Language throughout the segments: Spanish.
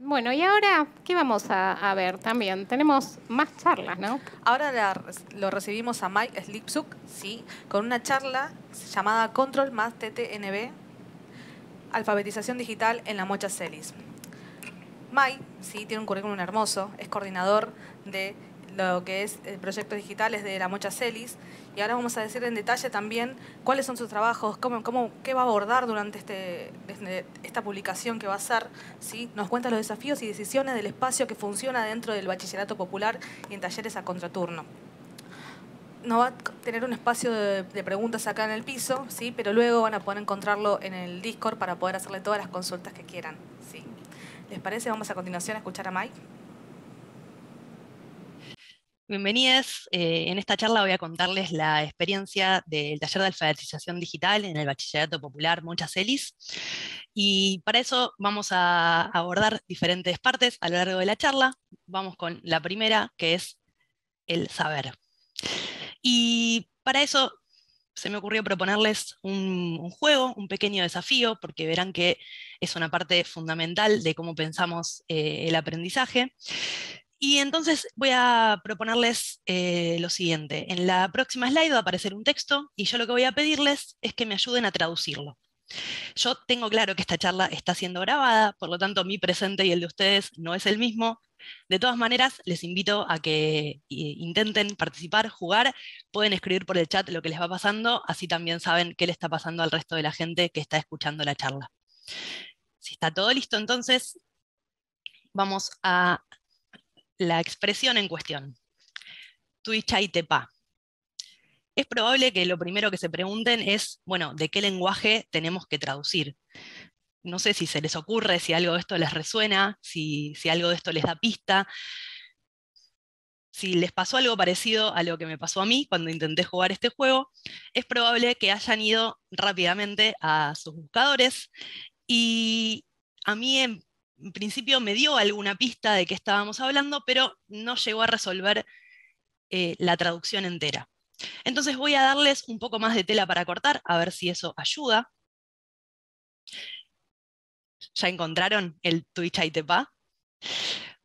Bueno, y ahora, ¿qué vamos a ver también? Tenemos más charlas, ¿no? Ahora lo recibimos a Mike Slipsuk, ¿sí? Con una charla llamada Control más TTNB, Alfabetización Digital en la Mocha Celis. Mike, sí, tiene un currículum hermoso, es coordinador de lo que es proyectos digitales de la Mocha Celis, y ahora vamos a decir en detalle también cuáles son sus trabajos, qué va a abordar durante esta publicación que va a hacer, ¿sí? Nos cuenta los desafíos y decisiones del espacio que funciona dentro del bachillerato popular y en talleres a contraturno. No va a tener un espacio de preguntas acá en el piso, ¿sí? Pero luego van a poder encontrarlo en el Discord para poder hacerle todas las consultas que quieran, ¿sí? ¿Les parece? Vamos a continuación a escuchar a Mike. Bienvenidos. En esta charla voy a contarles la experiencia del taller de alfabetización digital en el Bachillerato Popular Mocha Celis. Y para eso vamos a abordar diferentes partes a lo largo de la charla. Vamos con la primera, que es el saber. Y para eso se me ocurrió proponerles un juego, un pequeño desafío, porque verán que es una parte fundamental de cómo pensamos el aprendizaje. Y entonces voy a proponerles lo siguiente. En la próxima slide va a aparecer un texto y yo lo que voy a pedirles es que me ayuden a traducirlo. Yo tengo claro que esta charla está siendo grabada, por lo tanto mi presente y el de ustedes no es el mismo. De todas maneras, les invito a que intenten participar, jugar. Pueden escribir por el chat lo que les va pasando, así también saben qué le está pasando al resto de la gente que está escuchando la charla. Si está todo listo, entonces vamos a la expresión en cuestión. Tuichaitepa. Es probable que lo primero que se pregunten es, bueno, ¿de qué lenguaje tenemos que traducir? No sé si se les ocurre, si algo de esto les resuena, si algo de esto les da pista. Si les pasó algo parecido a lo que me pasó a mí cuando intenté jugar este juego, es probable que hayan ido rápidamente a sus buscadores y a mí en principio me dio alguna pista de qué estábamos hablando, pero no llegó a resolver la traducción entera. Entonces voy a darles un poco más de tela para cortar, a ver si eso ayuda. ¿Ya encontraron el Tuichaitepa?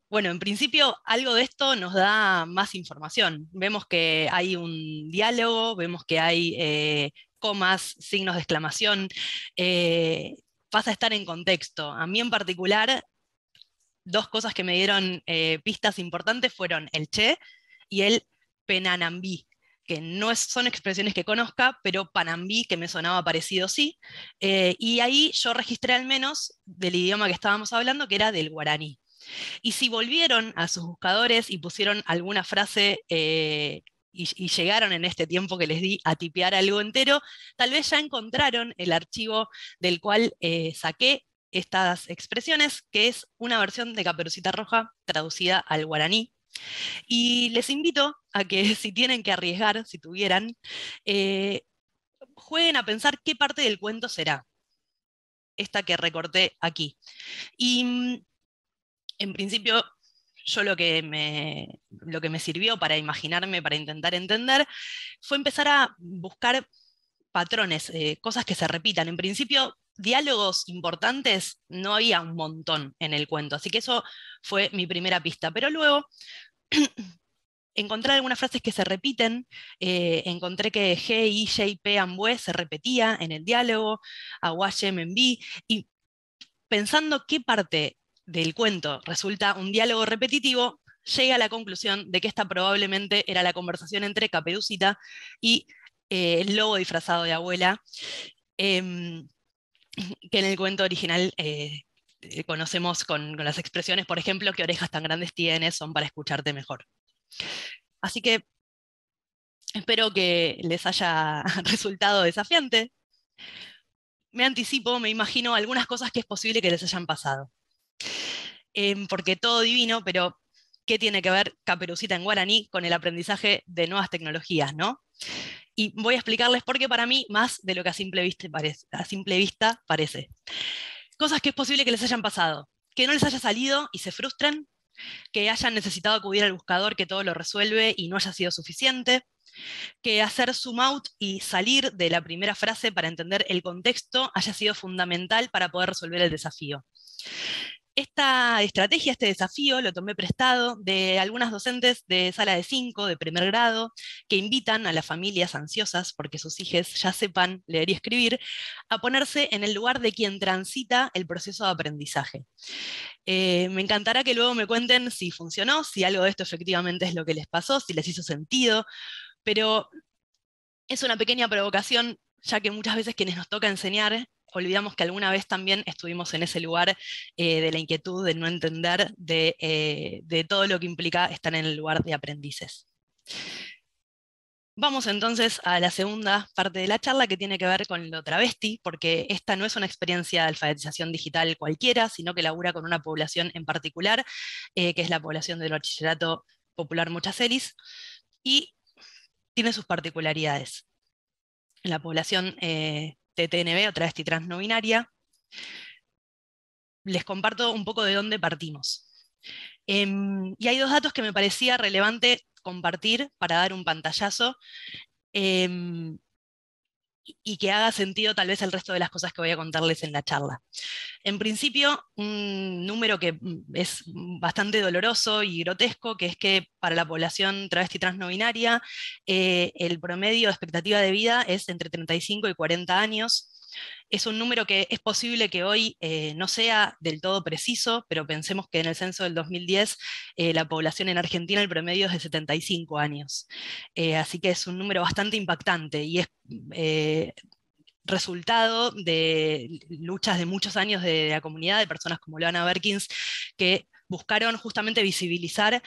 Bueno, en principio algo de esto nos da más información. Vemos que hay un diálogo, vemos que hay comas, signos de exclamación. Pasa a estar en contexto. A mí en particular, dos cosas que me dieron pistas importantes fueron el che y el penanambí, que no son expresiones que conozca, pero panambí, que me sonaba parecido, sí. Y ahí yo registré al menos del idioma que estábamos hablando, que era del guaraní. Y si volvieron a sus buscadores y pusieron alguna frase y llegaron en este tiempo que les di a tipear algo entero, tal vez ya encontraron el archivo del cual saqué estas expresiones, que es una versión de Caperucita Roja traducida al guaraní. Y les invito a que si tienen que arriesgar, si tuvieran, jueguen a pensar qué parte del cuento será esta que recorté aquí. Y en principio, yo lo que me sirvió para imaginarme, para intentar entender, fue empezar a buscar patrones, cosas que se repitan. En principio, diálogos importantes no había un montón en el cuento, así que eso fue mi primera pista. Pero luego encontré algunas frases que se repiten, encontré que G, I, J, P, Ambue se repetía en el diálogo, Aguaye, Membi, y pensando qué parte del cuento resulta un diálogo repetitivo, llega a la conclusión de que esta probablemente era la conversación entre Caperucita y el lobo disfrazado de abuela, eh, que en el cuento original conocemos con las expresiones, por ejemplo, qué orejas tan grandes tienes, son para escucharte mejor. Así que espero que les haya resultado desafiante. Me anticipo, me imagino algunas cosas que es posible que les hayan pasado. Porque todo divino, pero ¿qué tiene que ver Caperucita en guaraní con el aprendizaje de nuevas tecnologías, no? Y voy a explicarles por qué para mí más de lo que a simple vista parece. Cosas que es posible que les hayan pasado. Que no les haya salido y se frustren, que hayan necesitado acudir al buscador que todo lo resuelve y no haya sido suficiente, que hacer zoom out y salir de la primera frase para entender el contexto haya sido fundamental para poder resolver el desafío. Esta estrategia, este desafío, lo tomé prestado de algunas docentes de sala de 5, de primer grado, que invitan a las familias ansiosas, porque sus hijos ya sepan leer y escribir, a ponerse en el lugar de quien transita el proceso de aprendizaje. Me encantará que luego me cuenten si funcionó, si algo de esto efectivamente es lo que les pasó, si les hizo sentido, pero es una pequeña provocación, ya que muchas veces quienes nos toca enseñar olvidamos que alguna vez también estuvimos en ese lugar de la inquietud, de no entender, de todo lo que implica estar en el lugar de aprendices. Vamos entonces a la segunda parte de la charla, que tiene que ver con lo travesti, porque esta no es una experiencia de alfabetización digital cualquiera, sino que labura con una población en particular, que es la población del Bachillerato Popular Mochacelis, y tiene sus particularidades. En la población TTNB o travesti trans no binaria, les comparto un poco de dónde partimos. Y hay dos datos que me parecía relevante compartir para dar un pantallazo y que haga sentido tal vez el resto de las cosas que voy a contarles en la charla. En principio, un número que es bastante doloroso y grotesco, que es que para la población travesti trans no binaria, el promedio de expectativa de vida es entre 35 y 40 años. Es un número que es posible que hoy no sea del todo preciso, pero pensemos que en el censo del 2010 la población en Argentina, el promedio es de 75 años. Así que es un número bastante impactante y es resultado de luchas de muchos años de la comunidad, de personas como Loana Berkins, que buscaron justamente visibilizar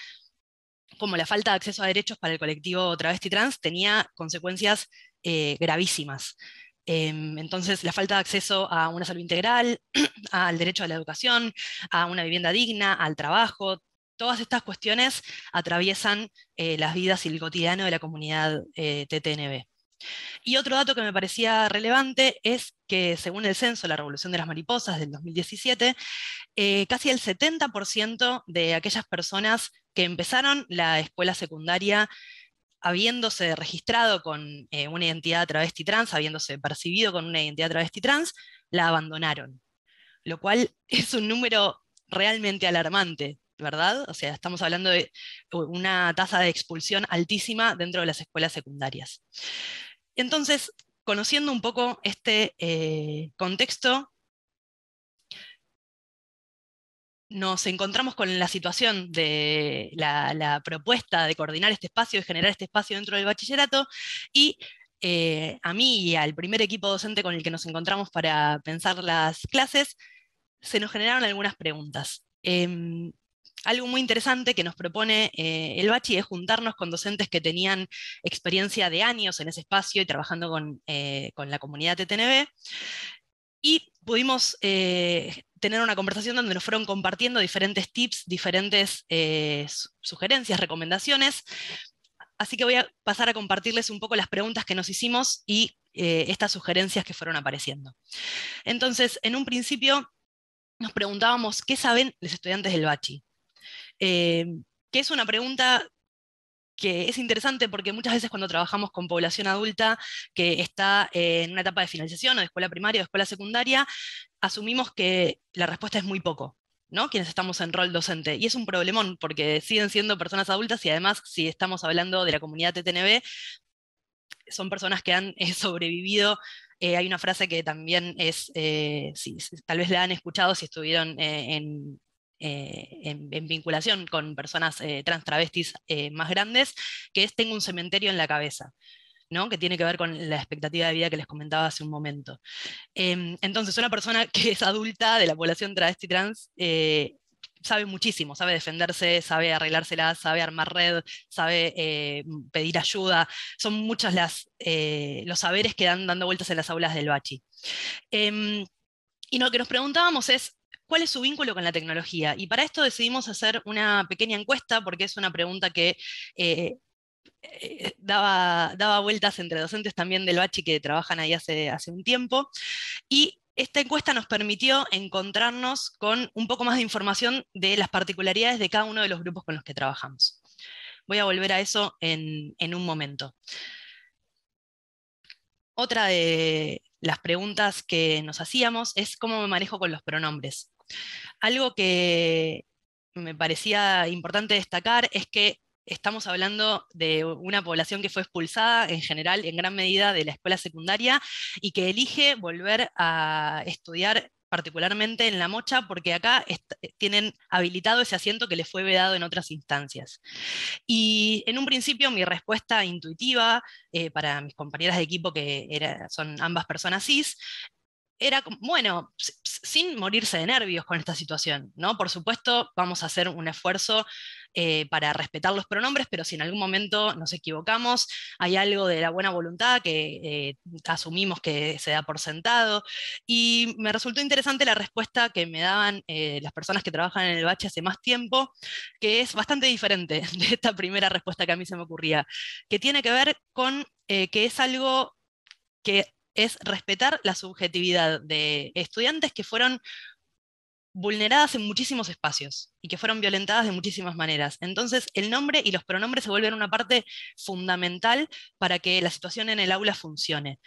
cómo la falta de acceso a derechos para el colectivo travesti trans tenía consecuencias gravísimas. Entonces, la falta de acceso a una salud integral, al derecho a la educación, a una vivienda digna, al trabajo, todas estas cuestiones atraviesan las vidas y el cotidiano de la comunidad TTNB. Y otro dato que me parecía relevante es que, según el censo La Revolución de las Mariposas del 2017, casi el 70% de aquellas personas que empezaron la escuela secundaria habiéndose registrado con una identidad travesti trans, habiéndose percibido con una identidad travesti trans, la abandonaron. Lo cual es un número realmente alarmante, ¿verdad? O sea, estamos hablando de una tasa de expulsión altísima dentro de las escuelas secundarias. Entonces, conociendo un poco este contexto, nos encontramos con la situación de la propuesta de coordinar este espacio, de generar este espacio dentro del bachillerato, y a mí y al primer equipo docente con el que nos encontramos para pensar las clases, se nos generaron algunas preguntas. Algo muy interesante que nos propone el Bachi es juntarnos con docentes que tenían experiencia de años en ese espacio y trabajando con la comunidad TTNB, y pudimos tener una conversación donde nos fueron compartiendo diferentes tips, diferentes sugerencias, recomendaciones. Así que voy a pasar a compartirles un poco las preguntas que nos hicimos y estas sugerencias que fueron apareciendo. Entonces, en un principio nos preguntábamos, ¿qué saben los estudiantes del Bachi? Que es una pregunta que es interesante porque muchas veces cuando trabajamos con población adulta que está en una etapa de finalización o de escuela primaria o de escuela secundaria, asumimos que la respuesta es muy poco, ¿no? Quienes estamos en rol docente. Y es un problemón porque siguen siendo personas adultas y además, si estamos hablando de la comunidad TTNB, son personas que han sobrevivido. Hay una frase que también es, tal vez la han escuchado si estuvieron en vinculación con personas trans travestis más grandes, que es tengo un cementerio en la cabeza, ¿no? Que tiene que ver con la expectativa de vida que les comentaba hace un momento. Entonces, una persona que es adulta de la población travesti trans sabe muchísimo, sabe defenderse, sabe arreglársela, sabe armar red, sabe pedir ayuda. Son muchos los saberes que dan dando vueltas en las aulas del Bachi. Y lo que nos preguntábamos es, ¿cuál es su vínculo con la tecnología? Y para esto decidimos hacer una pequeña encuesta, porque es una pregunta que daba vueltas entre docentes también del Bachi que trabajan ahí hace un tiempo. Y esta encuesta nos permitió encontrarnos con un poco más de información de las particularidades de cada uno de los grupos con los que trabajamos. Voy a volver a eso en un momento. Otra de las preguntas que nos hacíamos es cómo me manejo con los pronombres. Algo que me parecía importante destacar es que estamos hablando de una población que fue expulsada en general, en gran medida, de la escuela secundaria y que elige volver a estudiar particularmente en La Mocha, porque acá tienen habilitado ese asiento que les fue vedado en otras instancias. Y en un principio mi respuesta intuitiva para mis compañeras de equipo, que son ambas personas cis, era, bueno, sin morirse de nervios con esta situación, ¿no? Por supuesto, vamos a hacer un esfuerzo para respetar los pronombres, pero si en algún momento nos equivocamos, hay algo de la buena voluntad que asumimos que se da por sentado. Y me resultó interesante la respuesta que me daban las personas que trabajan en el bache hace más tiempo, que es bastante diferente de esta primera respuesta que a mí se me ocurría, que tiene que ver con que es algo que es respetar la subjetividad de estudiantes que fueron vulneradas en muchísimos espacios y que fueron violentadas de muchísimas maneras. Entonces, el nombre y los pronombres se vuelven una parte fundamental para que la situación en el aula funcione.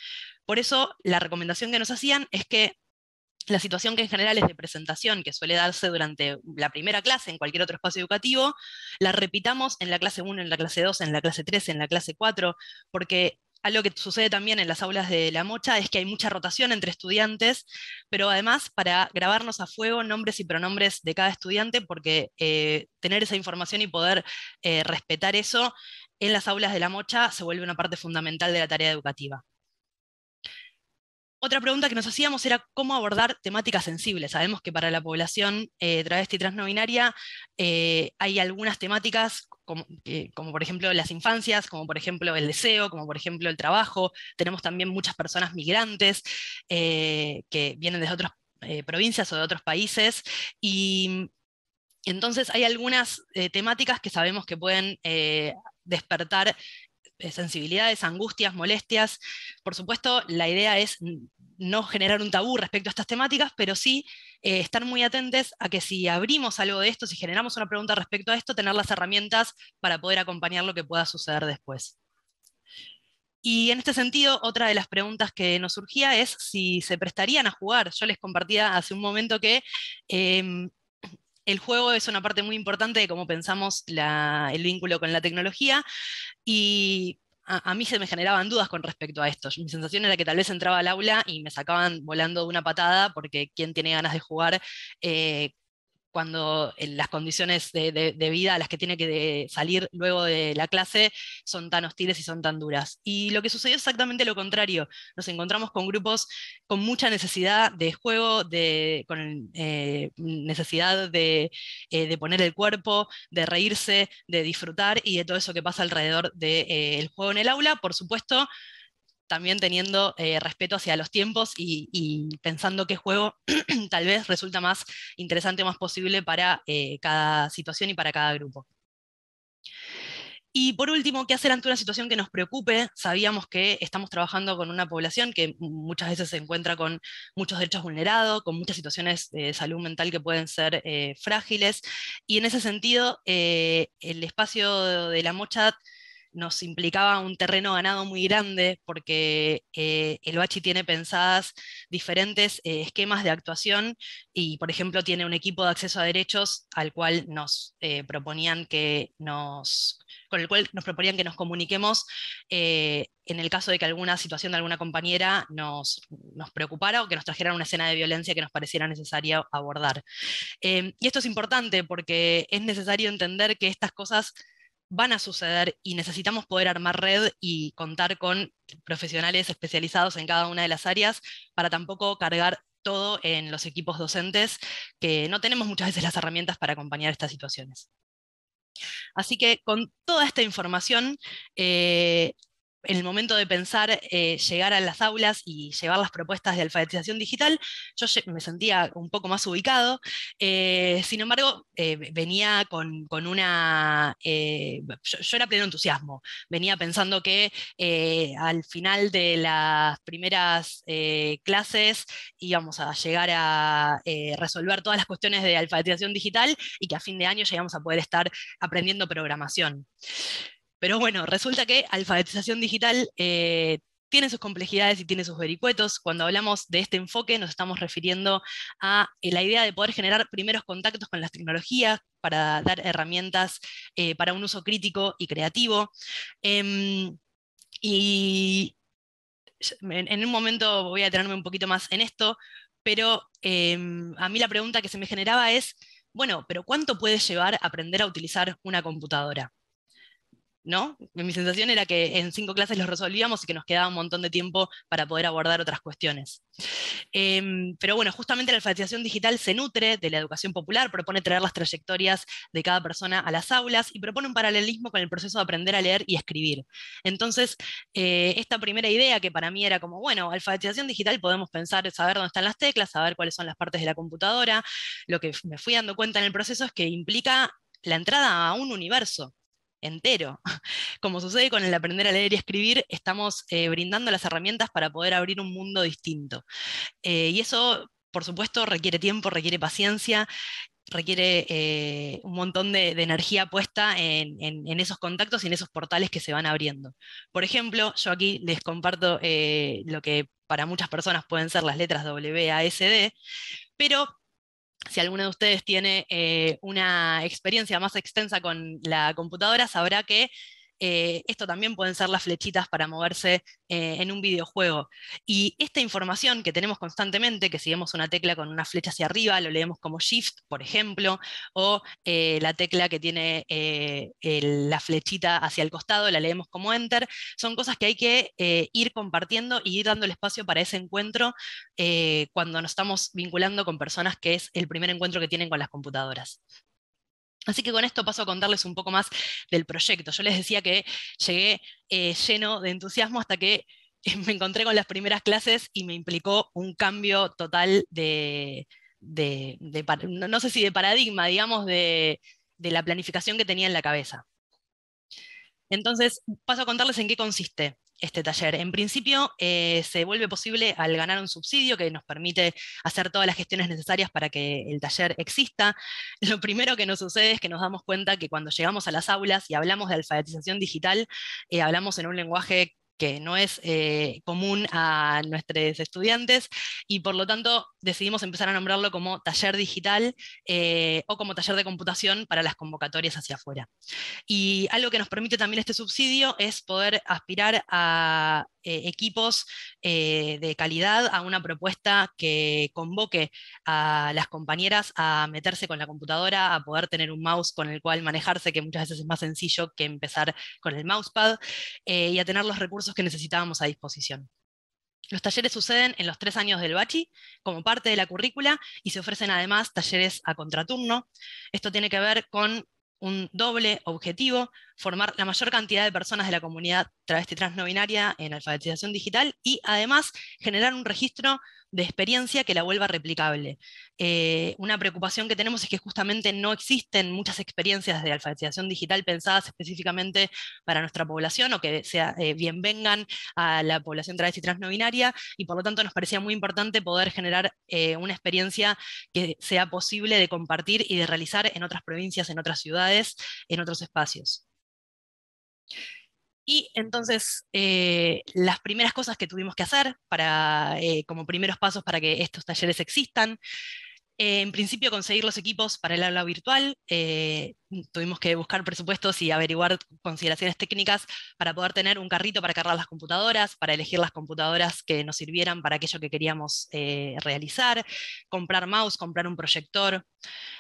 Por eso, la recomendación que nos hacían es que la situación que en general es de presentación, que suele darse durante la primera clase en cualquier otro espacio educativo, la repitamos en la clase 1, en la clase 2, en la clase 3, en la clase 4, porque algo que sucede también en las aulas de La Mocha es que hay mucha rotación entre estudiantes, pero además para grabarnos a fuego nombres y pronombres de cada estudiante, porque tener esa información y poder respetar eso en las aulas de La Mocha se vuelve una parte fundamental de la tarea educativa. Otra pregunta que nos hacíamos era cómo abordar temáticas sensibles. Sabemos que para la población travesti y transno binaria hay algunas temáticas como por ejemplo las infancias, como por ejemplo el deseo, como por ejemplo el trabajo. Tenemos también muchas personas migrantes que vienen de otras provincias o de otros países. Y entonces hay algunas temáticas que sabemos que pueden despertar sensibilidades, angustias, molestias. Por supuesto, la idea es no generar un tabú respecto a estas temáticas, pero sí estar muy atentos a que si abrimos algo de esto, si generamos una pregunta respecto a esto, tener las herramientas para poder acompañar lo que pueda suceder después. Y en este sentido, otra de las preguntas que nos surgía es si se prestarían a jugar. Yo les compartía hace un momento que el juego es una parte muy importante de cómo pensamos el vínculo con la tecnología, y a mí se me generaban dudas con respecto a esto. Mi sensación era que tal vez entraba al aula y me sacaban volando de una patada, porque quién tiene ganas de jugar cuando las condiciones de vida a las que tiene que salir luego de la clase son tan hostiles y son tan duras. Y lo que sucedió es exactamente lo contrario. Nos encontramos con grupos con mucha necesidad de juego, con necesidad de poner el cuerpo, de reírse, de disfrutar y de todo eso que pasa alrededor del juego en el aula. Por supuesto, también teniendo respeto hacia los tiempos y pensando qué juego tal vez resulta más interesante o más posible para cada situación y para cada grupo. Y por último, ¿qué hacer ante una situación que nos preocupe? Sabíamos que estamos trabajando con una población que muchas veces se encuentra con muchos derechos vulnerados, con muchas situaciones de salud mental que pueden ser frágiles, y en ese sentido, el espacio de La Mocha nos implicaba un terreno ganado muy grande, porque el Bachi tiene pensadas diferentes esquemas de actuación y, por ejemplo, tiene un equipo de acceso a derechos al cual nos proponían que con el cual nos proponían que nos comuniquemos en el caso de que alguna situación de alguna compañera nos preocupara o que nos trajeran una escena de violencia que nos pareciera necesaria abordar. Y esto es importante porque es necesario entender que estas cosas van a suceder y necesitamos poder armar red y contar con profesionales especializados en cada una de las áreas para tampoco cargar todo en los equipos docentes, que no tenemos muchas veces las herramientas para acompañar estas situaciones. Así que con toda esta información, en el momento de pensar llegar a las aulas y llevar las propuestas de alfabetización digital, yo me sentía un poco más ubicado. Sin embargo, venía con una... yo era pleno entusiasmo. Venía pensando que al final de las primeras clases íbamos a llegar a resolver todas las cuestiones de alfabetización digital y que a fin de año llegamos a poder estar aprendiendo programación. Pero bueno, resulta que alfabetización digital tiene sus complejidades y tiene sus vericuetos. Cuando hablamos de este enfoque nos estamos refiriendo a la idea de poder generar primeros contactos con las tecnologías para dar herramientas para un uso crítico y creativo. Y en un momento voy a detenerme un poquito más en esto, pero a mí la pregunta que se me generaba es, bueno, pero ¿cuánto puede llevar a aprender a utilizar una computadora? ¿No? Mi sensación era que en 5 clases los resolvíamos y que nos quedaba un montón de tiempo para poder abordar otras cuestiones. Pero bueno, justamente la alfabetización digital se nutre de la educación popular, propone traer las trayectorias de cada persona a las aulas y propone un paralelismo con el proceso de aprender a leer y escribir. Entonces, esta primera idea que para mí era como, bueno, alfabetización digital podemos pensar, saber dónde están las teclas, saber cuáles son las partes de la computadora. Lo que me fui dando cuenta en el proceso es que implica la entrada a un universo entero. Como sucede con el aprender a leer y escribir, estamos brindando las herramientas para poder abrir un mundo distinto. Y eso, por supuesto, requiere tiempo, requiere paciencia, requiere un montón de energía puesta en esos contactos y en esos portales que se van abriendo. Por ejemplo, yo aquí les comparto lo que para muchas personas pueden ser las letras WASD, pero si alguno de ustedes tiene una experiencia más extensa con la computadora, sabrá que esto también pueden ser las flechitas para moverse en un videojuego. Y esta información que tenemos constantemente, que si vemos una tecla con una flecha hacia arriba, lo leemos como Shift, por ejemplo, o la tecla que tiene la flechita hacia el costado, la leemos como Enter, son cosas que hay que ir compartiendo y ir dando el espacio para ese encuentro cuando nos estamos vinculando con personas que es el primer encuentro que tienen con las computadoras. Así que con esto paso a contarles un poco más del proyecto. Yo les decía que llegué lleno de entusiasmo hasta que me encontré con las primeras clases y me implicó un cambio total no sé si de paradigma, digamos, de la planificación que tenía en la cabeza. Entonces, paso a contarles en qué consiste este taller. En principio, se vuelve posible al ganar un subsidio que nos permite hacer todas las gestiones necesarias para que el taller exista. Lo primero que nos sucede es que nos damos cuenta que cuando llegamos a las aulas y hablamos de alfabetización digital, hablamos en un lenguaje que no es común a nuestros estudiantes, y por lo tanto decidimos empezar a nombrarlo como taller digital o como taller de computación para las convocatorias hacia afuera. Y algo que nos permite también este subsidio es poder aspirar a equipos de calidad, a una propuesta que convoque a las compañeras a meterse con la computadora, a poder tener un mouse con el cual manejarse, que muchas veces es más sencillo que empezar con el mousepad, y a tener los recursos que necesitábamos a disposición. Los talleres suceden en los 3 años del bachi como parte de la currícula y se ofrecen además talleres a contraturno. Esto tiene que ver con un doble objetivo: formar la mayor cantidad de personas de la comunidad travesti trans no binaria en alfabetización digital y además generar un registro de experiencia que la vuelva replicable. Una preocupación que tenemos es que justamente no existen muchas experiencias de alfabetización digital pensadas específicamente para nuestra población o que bienvengan a la población travesti trans no binaria, y por lo tanto nos parecía muy importante poder generar una experiencia que sea posible de compartir y de realizar en otras provincias, en otras ciudades, en otros espacios. Y entonces, las primeras cosas que tuvimos que hacer como primeros pasos para que estos talleres existan: en principio, conseguir los equipos para el aula virtual. Tuvimos que buscar presupuestos y averiguar consideraciones técnicas para poder tener un carrito para cargar las computadoras, para elegir las computadoras que nos sirvieran para aquello que queríamos realizar, comprar mouse, comprar un proyector.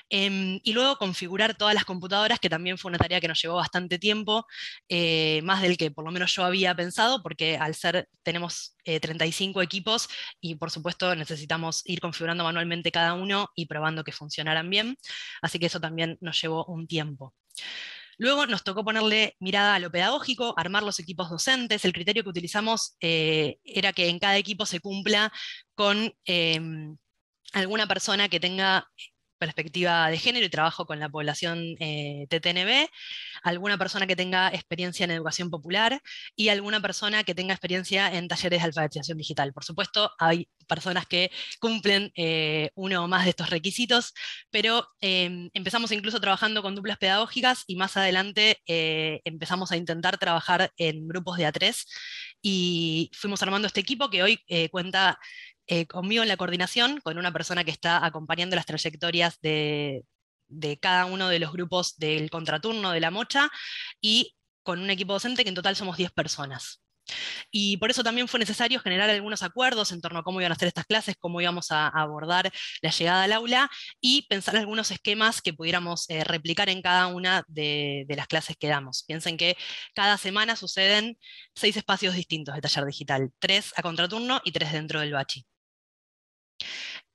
Y luego configurar todas las computadoras, que también fue una tarea que nos llevó bastante tiempo, más del que por lo menos yo había pensado, porque tenemos 35 equipos y por supuesto necesitamos ir configurando manualmente cada uno y probando que funcionaran bien, así que eso también nos llevó un tiempo. Luego nos tocó ponerle mirada a lo pedagógico, armar los equipos docentes. El criterio que utilizamos era que en cada equipo se cumpla con alguna persona que tenga perspectiva de género y trabajo con la población TTNB, alguna persona que tenga experiencia en educación popular y alguna persona que tenga experiencia en talleres de alfabetización digital. Por supuesto, hay personas que cumplen uno o más de estos requisitos, pero empezamos incluso trabajando con duplas pedagógicas y más adelante empezamos a intentar trabajar en grupos de A3 y fuimos armando este equipo que hoy cuenta conmigo en la coordinación, con una persona que está acompañando las trayectorias de cada uno de los grupos del contraturno de la mocha, y con un equipo docente que en total somos 10 personas. Y por eso también fue necesario generar algunos acuerdos en torno a cómo iban a ser estas clases, cómo íbamos a abordar la llegada al aula, y pensar algunos esquemas que pudiéramos replicar en cada una de las clases que damos. Piensen que cada semana suceden 6 espacios distintos de taller digital, 3 a contraturno y 3 dentro del bachi.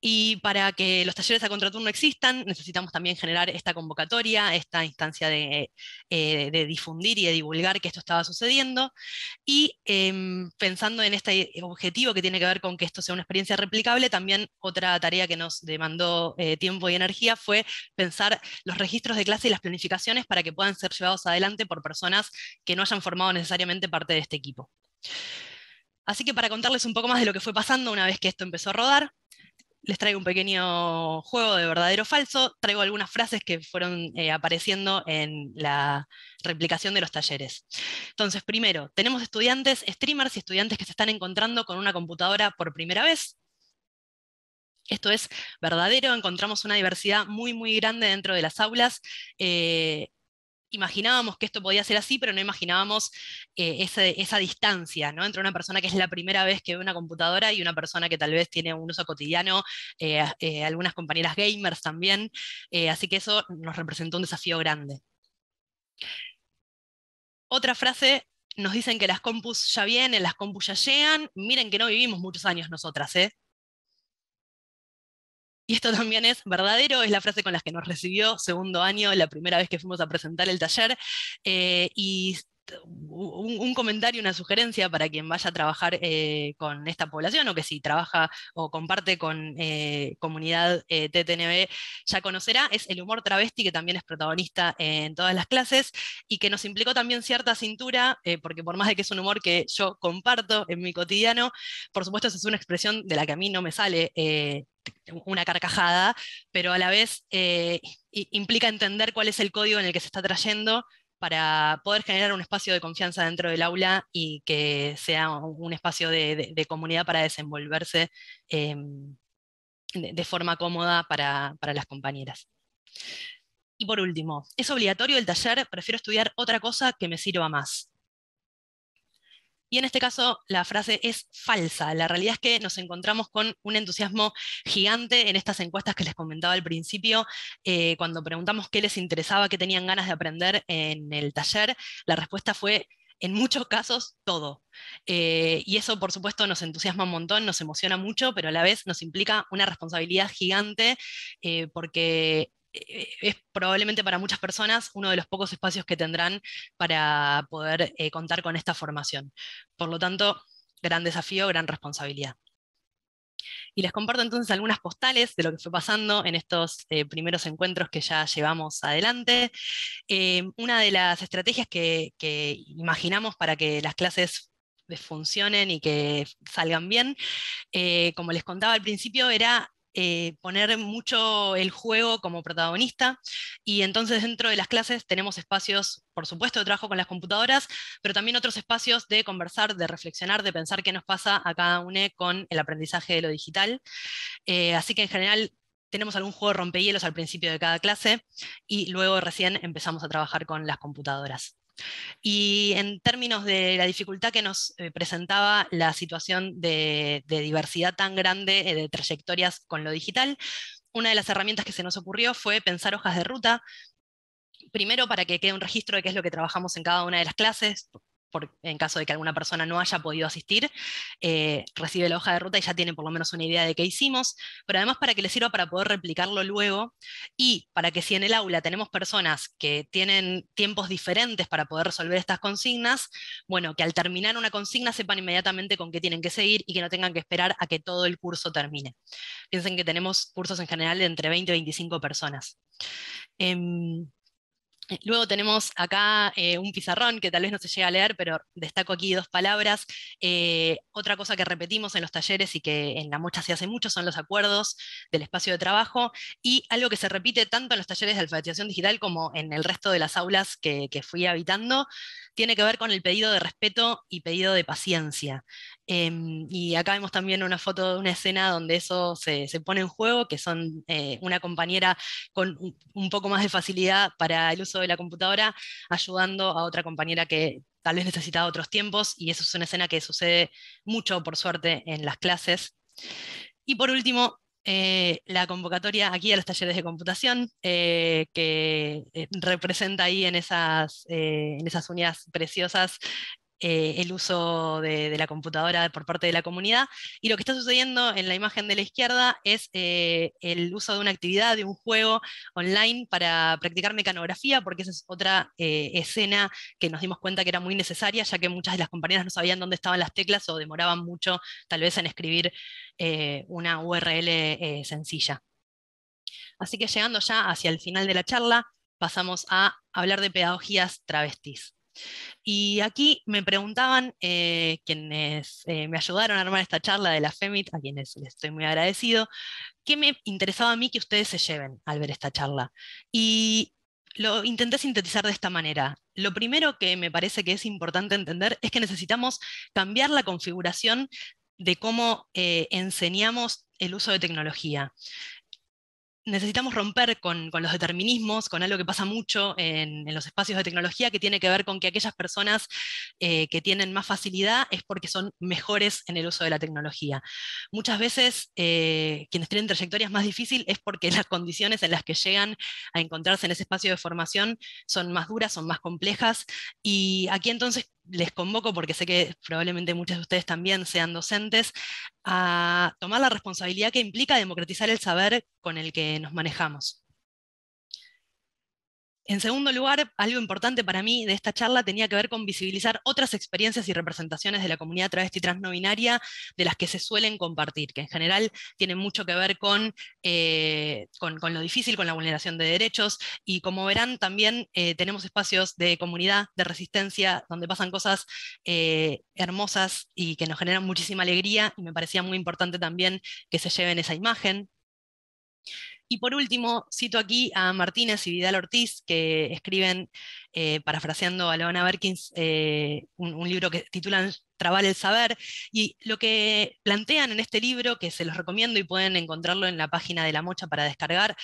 Y para que los talleres a contraturno existan, necesitamos también generar esta convocatoria, esta instancia de difundir y de divulgar que esto estaba sucediendo. Y pensando en este objetivo que tiene que ver con que esto sea una experiencia replicable, también otra tarea que nos demandó tiempo y energía fue pensar los registros de clase y las planificaciones para que puedan ser llevados adelante por personas que no hayan formado necesariamente parte de este equipo. Así que para contarles un poco más de lo que fue pasando una vez que esto empezó a rodar, les traigo un pequeño juego de verdadero o falso, traigo algunas frases que fueron apareciendo en la replicación de los talleres. Entonces, primero, tenemos estudiantes, streamers y estudiantes que se están encontrando con una computadora por primera vez. Esto es verdadero, encontramos una diversidad muy, muy grande dentro de las aulas. Imaginábamos que esto podía ser así, pero no imaginábamos esa distancia, ¿no?, entre una persona que es la primera vez que ve una computadora y una persona que tal vez tiene un uso cotidiano, algunas compañeras gamers también, así que eso nos representó un desafío grande. Otra frase, nos dicen que las compus ya vienen, las compus ya llegan, miren que no vivimos muchos años nosotras, ¿eh? Y esto también es verdadero, es la frase con la que nos recibió segundo año, la primera vez que fuimos a presentar el taller, y un comentario, una sugerencia para quien vaya a trabajar con esta población, o que si trabaja o comparte con comunidad TTNB ya conocerá, es el humor travesti, que también es protagonista en todas las clases, y que nos implicó también cierta cintura, porque por más de que es un humor que yo comparto en mi cotidiano, por supuesto esa es una expresión de la que a mí no me sale una carcajada, pero a la vez implica entender cuál es el código en el que se está trayendo para poder generar un espacio de confianza dentro del aula y que sea un espacio de comunidad para desenvolverse de forma cómoda para las compañeras. Y por último, ¿es obligatorio el taller? Prefiero estudiar otra cosa que me sirva más. Y en este caso la frase es falsa. La realidad es que nos encontramos con un entusiasmo gigante en estas encuestas que les comentaba al principio. Cuando preguntamos qué les interesaba, qué tenían ganas de aprender en el taller, la respuesta fue, en muchos casos, todo. Y eso, por supuesto, nos entusiasma un montón, nos emociona mucho, pero a la vez nos implica una responsabilidad gigante, porque es probablemente para muchas personas uno de los pocos espacios que tendrán para poder contar con esta formación. Por lo tanto, gran desafío, gran responsabilidad. Y les comparto entonces algunas postales de lo que fue pasando en estos primeros encuentros que ya llevamos adelante. Una de las estrategias que imaginamos para que las clases funcionen y que salgan bien, como les contaba al principio, era poner mucho el juego como protagonista, y entonces dentro de las clases tenemos espacios, por supuesto, de trabajo con las computadoras, pero también otros espacios de conversar, de reflexionar, de pensar qué nos pasa a cada uno con el aprendizaje de lo digital. Así que en general tenemos algún juego de rompehielos al principio de cada clase y luego recién empezamos a trabajar con las computadoras. Y en términos de la dificultad que nos presentaba la situación de diversidad tan grande de trayectorias con lo digital, una de las herramientas que se nos ocurrió fue pensar hojas de ruta, primero para que quede un registro de qué es lo que trabajamos en cada una de las clases, en caso de que alguna persona no haya podido asistir, recibe la hoja de ruta y ya tiene por lo menos una idea de qué hicimos, pero además para que le sirva para poder replicarlo luego, y para que si en el aula tenemos personas que tienen tiempos diferentes para poder resolver estas consignas, bueno, que al terminar una consigna sepan inmediatamente con qué tienen que seguir y que no tengan que esperar a que todo el curso termine. Piensen que tenemos cursos en general de entre 20 y 25 personas. Luego tenemos acá un pizarrón que tal vez no se llega a leer, pero destaco aquí dos palabras. Otra cosa que repetimos en los talleres y que en la mocha se hace mucho son los acuerdos del espacio de trabajo, y algo que se repite tanto en los talleres de alfabetización digital como en el resto de las aulas que fui habitando, tiene que ver con el pedido de respeto y pedido de paciencia. Y acá vemos también una foto de una escena donde eso se pone en juego, que son una compañera con un poco más de facilidad para el uso de la computadora, ayudando a otra compañera que tal vez necesitaba otros tiempos, y eso es una escena que sucede mucho, por suerte, en las clases. Y por último, la convocatoria aquí a los talleres de computación, que representa ahí en esas unidades preciosas el uso de la computadora por parte de la comunidad. Y lo que está sucediendo en la imagen de la izquierda es el uso de una actividad, de un juego online para practicar mecanografía, porque esa es otra escena que nos dimos cuenta que era muy necesaria, ya que muchas de las compañeras no sabían dónde estaban las teclas o demoraban mucho tal vez en escribir una URL sencilla. Así que llegando ya hacia el final de la charla, pasamos a hablar de pedagogías travestis. Y aquí me preguntaban quienes me ayudaron a armar esta charla de la FEMIT, a quienes les estoy muy agradecido, qué me interesaba a mí que ustedes se lleven al ver esta charla. Y lo intenté sintetizar de esta manera. Lo primero que me parece que es importante entender es que necesitamos cambiar la configuración de cómo enseñamos el uso de tecnología. Necesitamos romper con los determinismos, con algo que pasa mucho en los espacios de tecnología, que tiene que ver con que aquellas personas que tienen más facilidad es porque son mejores en el uso de la tecnología. Muchas veces quienes tienen trayectorias más difíciles es porque las condiciones en las que llegan a encontrarse en ese espacio de formación son más duras, son más complejas, y aquí entonces les convoco, porque sé que probablemente muchos de ustedes también sean docentes, a tomar la responsabilidad que implica democratizar el saber con el que nos manejamos. En segundo lugar, algo importante para mí de esta charla tenía que ver con visibilizar otras experiencias y representaciones de la comunidad travesti trans no binaria de las que se suelen compartir, que en general tienen mucho que ver con lo difícil, con la vulneración de derechos, y como verán también tenemos espacios de comunidad, de resistencia, donde pasan cosas hermosas y que nos generan muchísima alegría, y me parecía muy importante también que se lleven esa imagen. Y por último, cito aquí a Martínez y Vidal Ortiz, que escriben, parafraseando a Leona Berkins, un libro que titulan Trabar el Saber, y lo que plantean en este libro, que se los recomiendo y pueden encontrarlo en la página de La Mocha para descargar,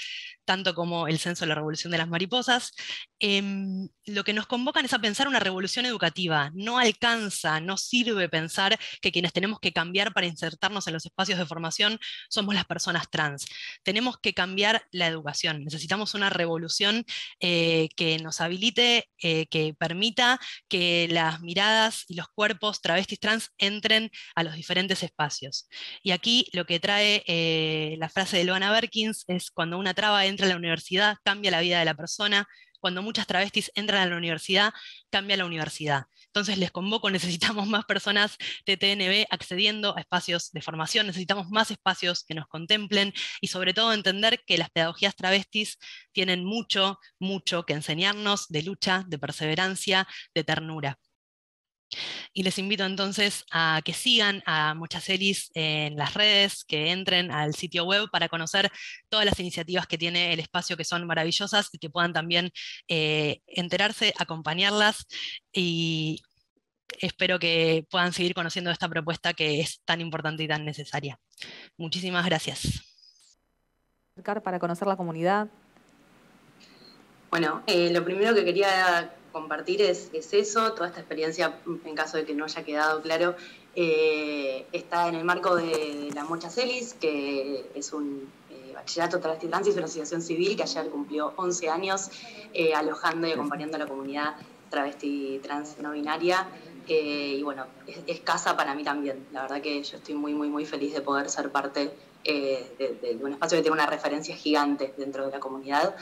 tanto como el Censo de la Revolución de las Mariposas, lo que nos convocan es a pensar una revolución educativa. No alcanza, no sirve pensar que quienes tenemos que cambiar para insertarnos en los espacios de formación somos las personas trans. Tenemos que cambiar la educación. Necesitamos una revolución que nos habilite, que permita que las miradas y los cuerpos travestis trans entren a los diferentes espacios. Y aquí lo que trae la frase de Loana Berkins es: cuando una traba entra a la universidad, cambia la vida de la persona. Cuando muchas travestis entran a la universidad, cambia la universidad. Entonces les convoco, necesitamos más personas TTNB accediendo a espacios de formación, necesitamos más espacios que nos contemplen, y sobre todo entender que las pedagogías travestis tienen mucho, mucho que enseñarnos de lucha, de perseverancia, de ternura. Y les invito entonces a que sigan a Mochacelis en las redes, que entren al sitio web para conocer todas las iniciativas que tiene el espacio, que son maravillosas, y que puedan también enterarse, acompañarlas, y espero que puedan seguir conociendo esta propuesta que es tan importante y tan necesaria. Muchísimas gracias. Para conocer la comunidad. Bueno, lo primero que quería compartir es eso, toda esta experiencia, en caso de que no haya quedado claro, está en el marco de la Mochacelis, que es un bachillerato travesti trans, y es una asociación civil que ayer cumplió 11 años alojando y acompañando a la comunidad travesti trans no binaria. Y bueno, es casa para mí también. La verdad que yo estoy muy, muy, muy feliz de poder ser parte de un espacio que tiene una referencia gigante dentro de la comunidad.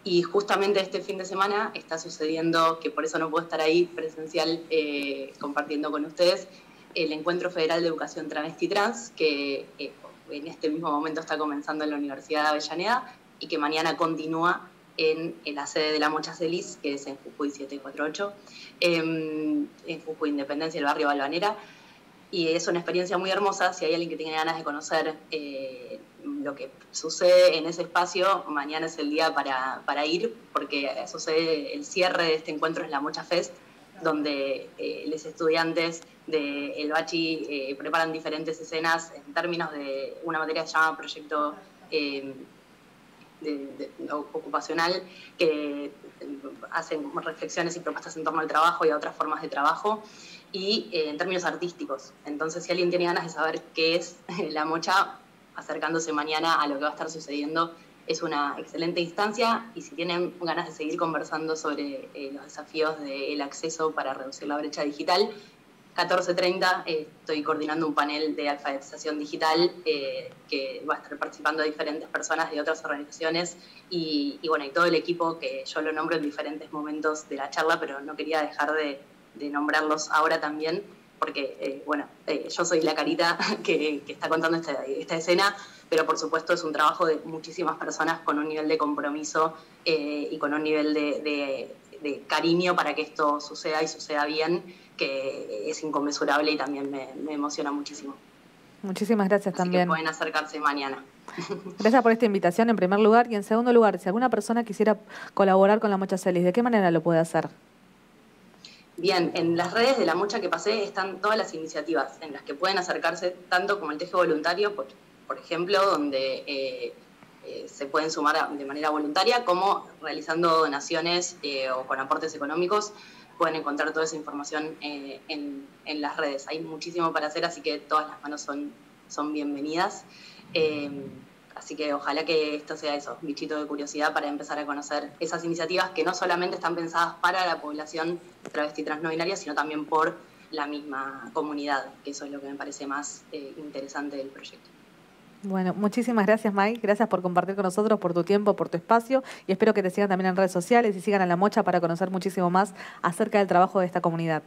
Y justamente este fin de semana está sucediendo, que por eso no puedo estar ahí presencial compartiendo con ustedes, el Encuentro Federal de Educación Travesti Trans, que en este mismo momento está comenzando en la Universidad de Avellaneda y que mañana continúa en la sede de la Mochacelis, que es en Jujuy 748, en Jujuy Independencia, el barrio Balvanera. Y es una experiencia muy hermosa. Si hay alguien que tenga ganas de conocer lo que sucede en ese espacio, mañana es el día para ir, porque sucede el cierre de este encuentro en la Mocha Fest, donde los estudiantes del Bachi preparan diferentes escenas en términos de una materia que se llama proyecto ocupacional, que hacen reflexiones y propuestas en torno al trabajo y a otras formas de trabajo, y en términos artísticos. Entonces, si alguien tiene ganas de saber qué es la Mocha, acercándose mañana a lo que va a estar sucediendo, es una excelente instancia, y si tienen ganas de seguir conversando sobre los desafíos del acceso para reducir la brecha digital, 14:30 estoy coordinando un panel de alfabetización digital que va a estar participando diferentes personas de otras organizaciones y bueno, y todo el equipo, que yo lo nombro en diferentes momentos de la charla, pero no quería dejar de nombrarlos ahora también, porque yo soy la carita que está contando esta escena, pero por supuesto es un trabajo de muchísimas personas con un nivel de compromiso y con un nivel de cariño para que esto suceda y suceda bien, que es inconmensurable y también me emociona muchísimo. Muchísimas gracias. Así también. Que pueden acercarse mañana. Gracias por esta invitación en primer lugar, y en segundo lugar, si alguna persona quisiera colaborar con la Mocha Celis, ¿de qué manera lo puede hacer? Bien, en las redes de la Mocha que pasé están todas las iniciativas en las que pueden acercarse, tanto como el teje voluntario, por ejemplo, donde se pueden sumar de manera voluntaria, como realizando donaciones o con aportes económicos. Pueden encontrar toda esa información en las redes. Hay muchísimo para hacer, así que todas las manos son bienvenidas. Así que ojalá que esto sea eso, un bichito de curiosidad para empezar a conocer esas iniciativas que no solamente están pensadas para la población travesti trans no binaria, sino también por la misma comunidad, que eso es lo que me parece más interesante del proyecto. Bueno, muchísimas gracias, May. Gracias por compartir con nosotros, por tu tiempo, por tu espacio, y espero que te sigan también en redes sociales y sigan a La Mocha para conocer muchísimo más acerca del trabajo de esta comunidad.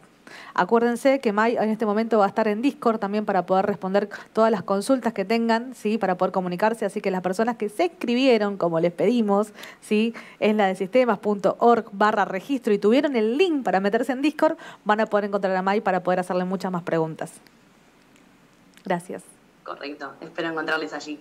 Acuérdense que May en este momento va a estar en Discord también para poder responder todas las consultas que tengan, ¿sí? Para poder comunicarse, así que las personas que se inscribieron, como les pedimos, ¿sí? En la de sistemas.org/registro y tuvieron el link para meterse en Discord, van a poder encontrar a May para poder hacerle muchas más preguntas. Gracias. Correcto, espero encontrarles allí.